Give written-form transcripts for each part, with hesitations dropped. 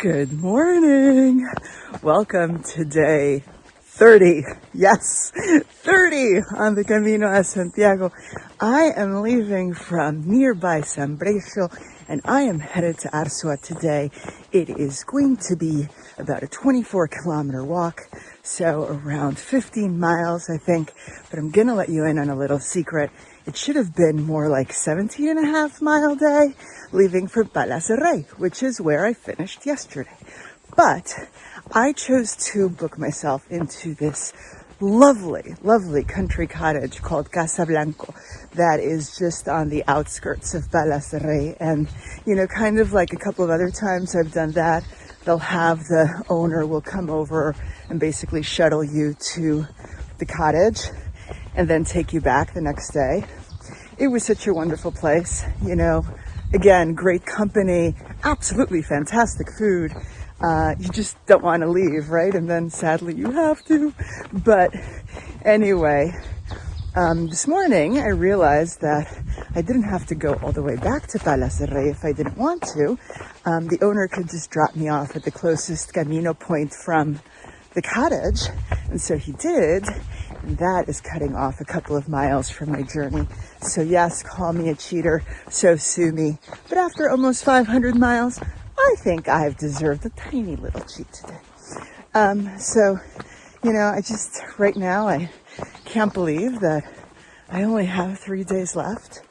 Good morning. Welcome to day 30. Yes, 30 on the Camino a Santiago. I am leaving from nearby Sambreixo and I am headed to Arzua today. It is going to be about a 24-kilometer walk, so around 15 miles, I think. But I'm gonna let you in on a little secret. It should have been more like 17.5-mile day, leaving for Palas del Rey, which is where I finished yesterday. But I chose to book myself into this lovely, lovely country cottage called Casa Blanco that is just on the outskirts of Palas del Rey. And, you know, kind of like a couple of other times I've done that, they'll have the owner will come over and basically shuttle you to the cottage and then take you back the next day. It was such a wonderful place, you know, again, great company, absolutely fantastic food. You just don't want to leave, right? And then sadly you have to. But anyway, this morning I realized that I didn't have to go all the way back to Palas del Rey if I didn't want to. The owner could just drop me off at the closest Camino point from the cottage. And so he did. And that is cutting off a couple of miles from my journey. So yes, call me a cheater, so sue me. But after almost 500 miles, I think I've deserved a tiny little cheat today. So, you know, right now, I can't believe that I only have 3 days left.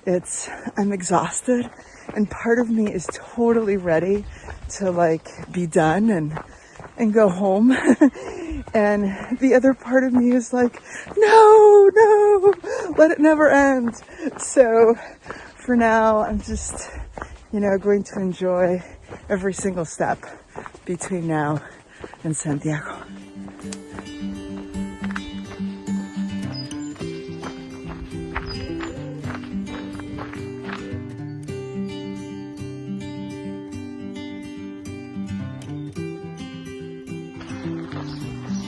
I'm exhausted, and part of me is totally ready to be done and go home. And the other part of me is like, no, let it never end. So for now, I'm just, going to enjoy every single step between now and Santiago.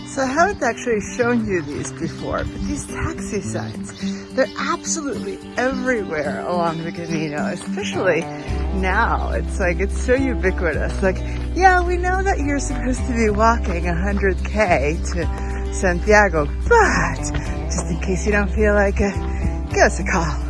So I haven't actually shown you these before, but these taxi signs, they're absolutely everywhere along the Camino, especially now. It's so ubiquitous. Yeah, we know that you're supposed to be walking 100K to Santiago, but just in case you don't feel like it, give us a call.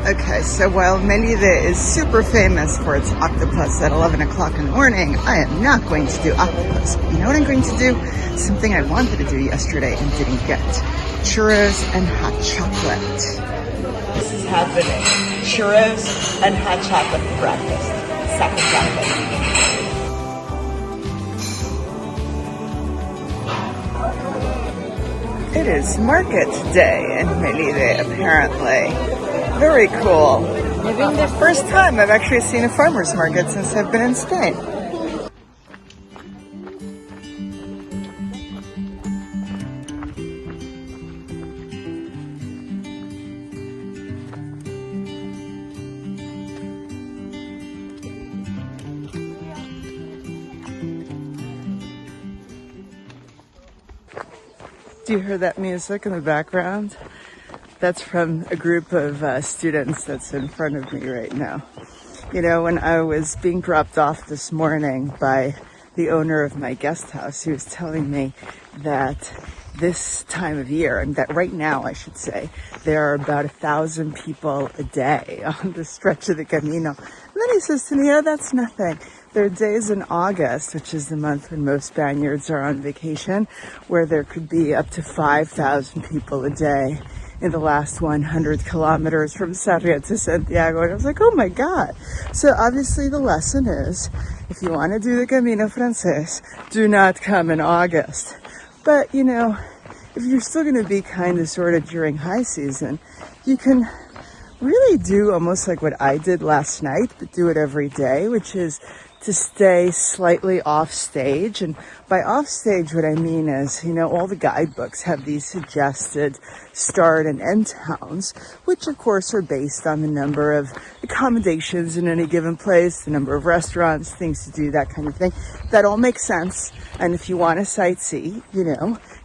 Okay, so while Melide is super famous for its octopus at 11 o'clock in the morning, I am not going to do octopus. You know what I'm going to do? Something I wanted to do yesterday and didn't get. Churros and hot chocolate. This is happening. Churros and hot chocolate for breakfast. Second chocolate. It is market day in Melide, apparently. Very cool. Maybe the first time I've actually seen a farmer's market since I've been in Spain. Do you hear that music in the background? That's from a group of students that's in front of me right now. You know, when I was being dropped off this morning by the owner of my guest house, he was telling me that this time of year, and that right now, I should say, there are about 1,000 people a day on the stretch of the Camino. And then he says to me, oh, that's nothing. There are days in August, which is the month when most Spaniards are on vacation, where there could be up to 5,000 people a day in the last 100 kilometers from Sarria to Santiago. And I was like, oh my God. So obviously the lesson is, if you want to do the Camino Frances, do not come in August. But, if you're still going to be kind of sort of during high season, you can really do almost like what I did last night, but do it every day, which is to stay slightly off stage. And by off stage, what I mean is, all the guidebooks have these suggested start and end towns, which of course are based on the number of accommodations in any given place, the number of restaurants, things to do, that kind of thing. That all makes sense. And if you want to sightsee,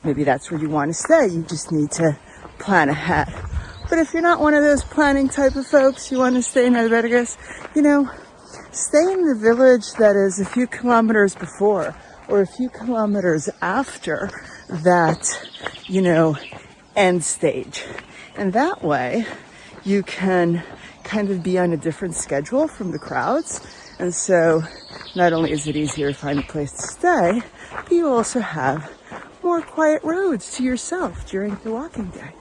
maybe that's where you want to stay. You just need to plan ahead. But if you're not one of those planning type of folks, you want to stay in albergues, stay in the village that is a few kilometers before or a few kilometers after that, end stage. And that way you can kind of be on a different schedule from the crowds. And so not only is it easier to find a place to stay, but you also have more quiet roads to yourself during the walking day.